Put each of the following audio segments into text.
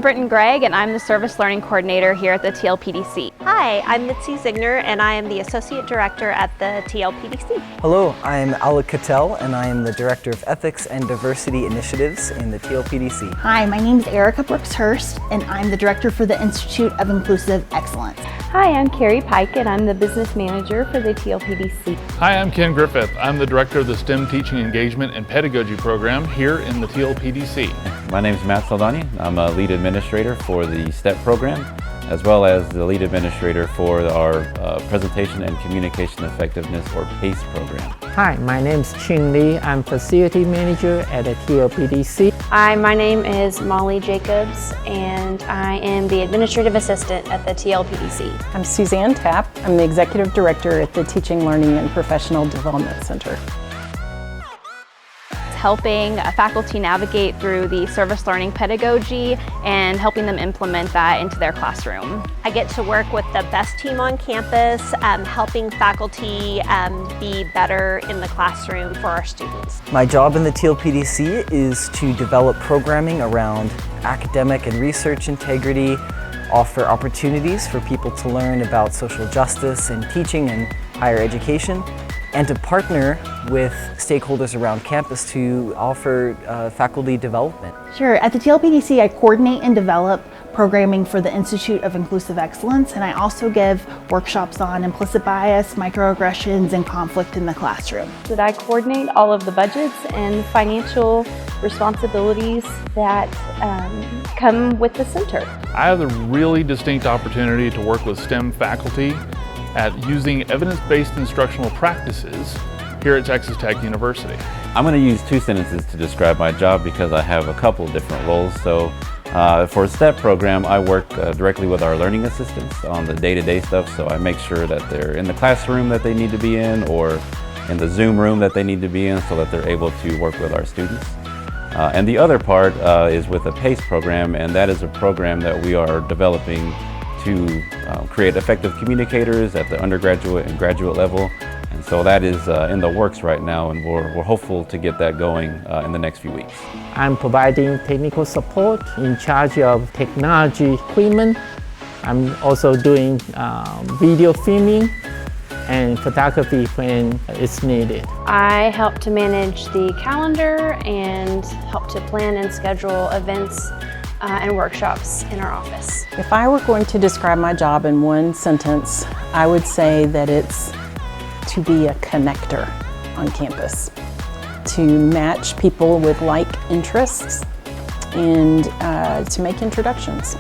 Britton Gregg, and I'm the Service Learning Coordinator here at the TLPDC. Hi, I'm Mitzi Zigner, and I am the Associate Director at the TLPDC. Hello, I'm Alec Cattell, and I am the Director of Ethics and Diversity Initiatives in the TLPDC. Hi, my name is Erica Brooks-Hurst, and I'm the Director for the Institute of Inclusive Excellence. Hi, I'm Carrie Pike, and I'm the Business Manager for the TLPDC. Hi, I'm Ken Griffith. I'm the Director of the STEM Teaching Engagement and Pedagogy Program here in the TLPDC. My name is Matt Saldani. I'm a Lead Administrator for the STEP program, as well as the Lead Administrator for our Presentation and Communication Effectiveness, or PACE program. Hi, my name is Ching Lee. I'm Facility Manager at the TLPDC. Hi, my name is Molly Jacobs, and I am the Administrative Assistant at the TLPDC. I'm Suzanne Tapp. I'm the Executive Director at the Teaching, Learning, and Professional Development Center. Helping faculty navigate through the service learning pedagogy and helping them implement that into their classroom. I get to work with the best team on campus, helping faculty be better in the classroom for our students. My job in the TLPDC is to develop programming around academic and research integrity, offer opportunities for people to learn about social justice and teaching and higher education, and to partner with stakeholders around campus to offer faculty development. Sure, at the TLPDC I coordinate and develop programming for the Institute of Inclusive Excellence, and I also give workshops on implicit bias, microaggressions, and conflict in the classroom. That I coordinate all of the budgets and financial responsibilities that come with the center. I have the really distinct opportunity to work with STEM faculty at using evidence-based instructional practices here at Texas Tech University. I'm going to use two sentences to describe my job because I have a couple different roles. So for a STEP program, I work directly with our learning assistants on the day-to-day stuff. So I make sure that they're in the classroom that they need to be in, or in the Zoom room that they need to be in, so that they're able to work with our students. And the other part is with the PACE program, and that is a program that we are developing to create effective communicators at the undergraduate and graduate level. And so that is in the works right now, and we're hopeful to get that going in the next few weeks. I'm providing technical support, in charge of technology equipment. I'm also doing video filming and photography when it's needed. I help to manage the calendar and help to plan and schedule events and workshops in our office. If I were going to describe my job in one sentence, I would say that it's to be a connector on campus, to match people with like interests, and to make introductions.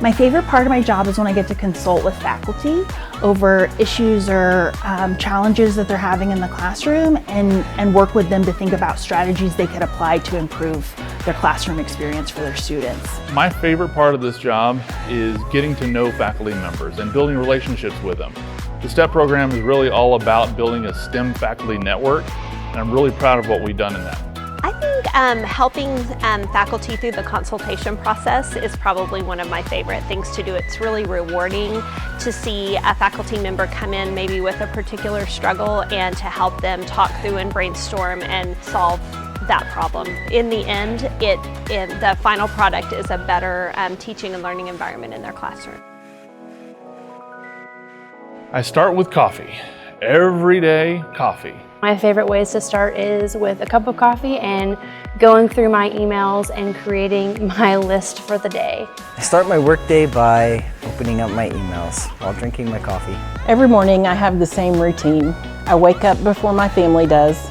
My favorite part of my job is when I get to consult with faculty over issues or challenges that they're having in the classroom, and work with them to think about strategies they could apply to improve their classroom experience for their students. My favorite part of this job is getting to know faculty members and building relationships with them. The STEP program is really all about building a STEM faculty network, and I'm really proud of what we've done in that. I think helping faculty through the consultation process is probably one of my favorite things to do. It's really rewarding to see a faculty member come in maybe with a particular struggle, and to help them talk through and brainstorm and solve that problem. In the end, the final product is a better teaching and learning environment in their classroom. I start with coffee. Every day, coffee. My favorite ways to start is with a cup of coffee and going through my emails and creating my list for the day. I start my workday by opening up my emails while drinking my coffee. Every morning I have the same routine. I wake up before my family does,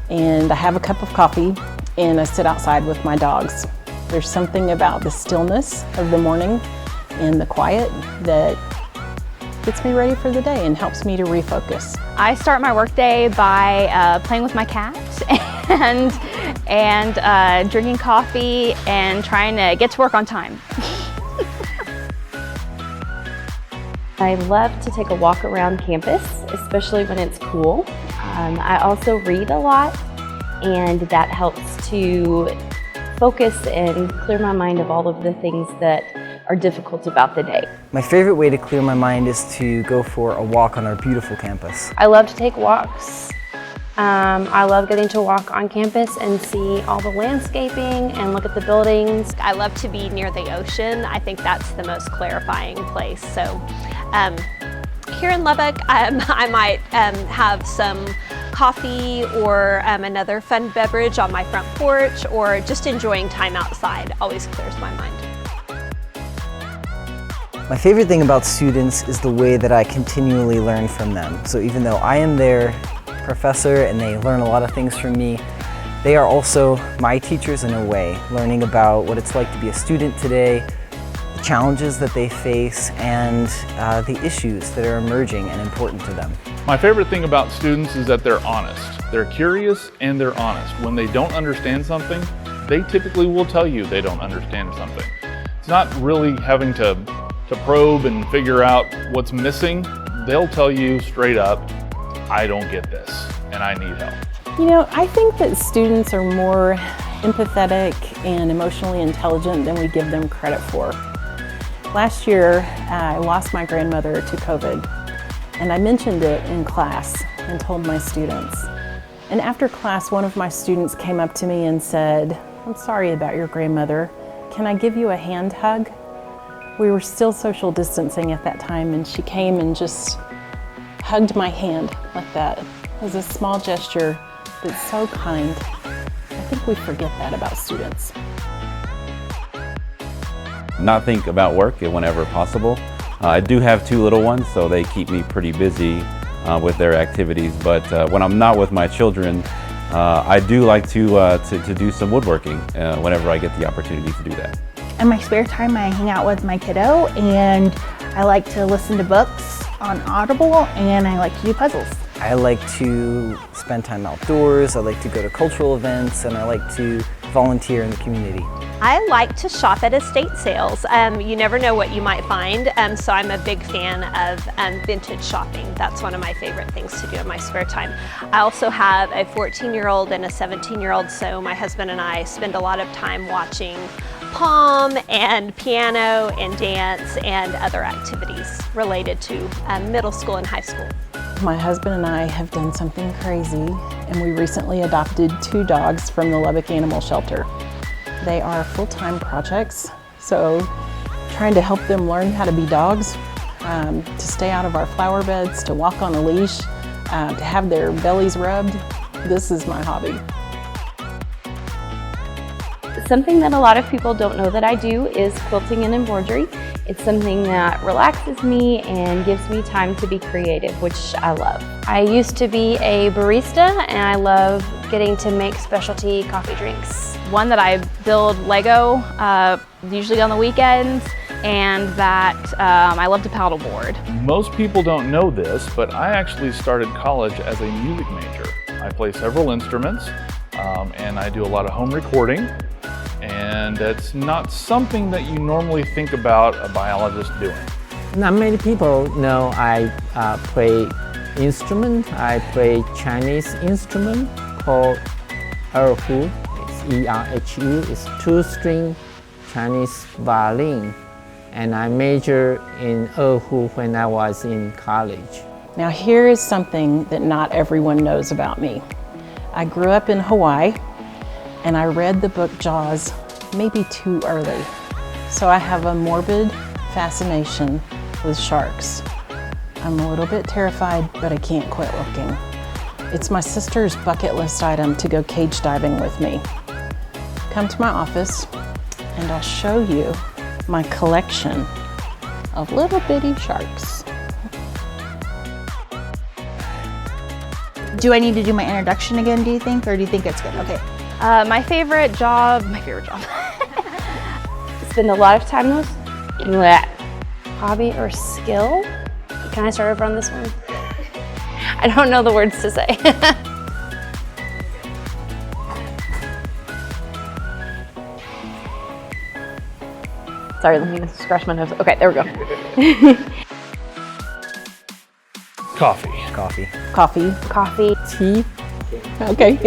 and I have a cup of coffee, and I sit outside with my dogs. There's something about the stillness of the morning and the quiet that gets me ready for the day and helps me to refocus. I start my workday by playing with my cat and drinking coffee and trying to get to work on time. I love to take a walk around campus, especially when it's cool. I also read a lot, and that helps to focus and clear my mind of all of the things that are difficult about the day. My favorite way to clear my mind is to go for a walk on our beautiful campus. I love to take walks I love getting to walk on campus and see all the landscaping and look at the buildings. I love to be near the ocean. I think that's the most clarifying place. So here in Lubbock, I might have some coffee or another fun beverage on my front porch, or just enjoying time outside always clears my mind. My favorite thing about students is the way that I continually learn from them. So even though I am their professor and they learn a lot of things from me, they are also my teachers in a way, learning about what it's like to be a student today, the challenges that they face, and the issues that are emerging and important to them. My favorite thing about students is that they're honest. They're curious and they're honest. When they don't understand something, they typically will tell you they don't understand something. It's not really having to probe and figure out what's missing. They'll tell you straight up, I don't get this and I need help. You know, I think that students are more empathetic and emotionally intelligent than we give them credit for. Last year, I lost my grandmother to COVID, and I mentioned it in class and told my students. And after class, one of my students came up to me and said, "I'm sorry about your grandmother. Can I give you a hand hug?" We were still social distancing at that time, and she came and just hugged my hand like that. It was a small gesture, but so kind. I think we forget that about students. Not think about work whenever possible. I do have 2 little ones, so they keep me pretty busy with their activities, but when I'm not with my children, I do like to do some woodworking whenever I get the opportunity to do that. In my spare time, I hang out with my kiddo, and I like to listen to books on Audible, and I like to do puzzles. I like to spend time outdoors, I like to go to cultural events, and I like to volunteer in the community. I like to shop at estate sales. You never know what you might find, so I'm a big fan of vintage shopping. That's one of my favorite things to do in my spare time. I also have a 14-year-old and a 17-year-old, so my husband and I spend a lot of time watching palm and piano and dance and other activities related to middle school and high school. My husband and I have done something crazy, and we recently adopted 2 dogs from the Lubbock Animal Shelter. They are full-time projects, so trying to help them learn how to be dogs, to stay out of our flower beds, to walk on a leash, to have their bellies rubbed, this is my hobby. Something that a lot of people don't know that I do is quilting and embroidery. It's something that relaxes me and gives me time to be creative, which I love. I used to be a barista, and I love getting to make specialty coffee drinks. One that I build Lego, usually on the weekends, and that I love to paddleboard. Most people don't know this, but I actually started college as a music major. I play several instruments, and I do a lot of home recording. And it's not something that you normally think about a biologist doing. Not many people know I play instrument. I play Chinese instrument called erhu. It's E-R-H-U. It's 2-string Chinese violin. And I majored in erhu when I was in college. Now here is something that not everyone knows about me. I grew up in Hawaii, and I read the book Jaws maybe too early. So I have a morbid fascination with sharks. I'm a little bit terrified, but I can't quit looking. It's my sister's bucket list item to go cage diving with me. Come to my office and I'll show you my collection of little bitty sharks. Do I need to do my introduction again, do you think, or do you think it's good? Okay. My favorite job, Spend a lot of time with hobby or skill. Can I start over on this one? I don't know the words to say. Sorry, let me scratch my nose. Okay, there we go. Coffee. Coffee. Coffee. Coffee. Tea. Okay.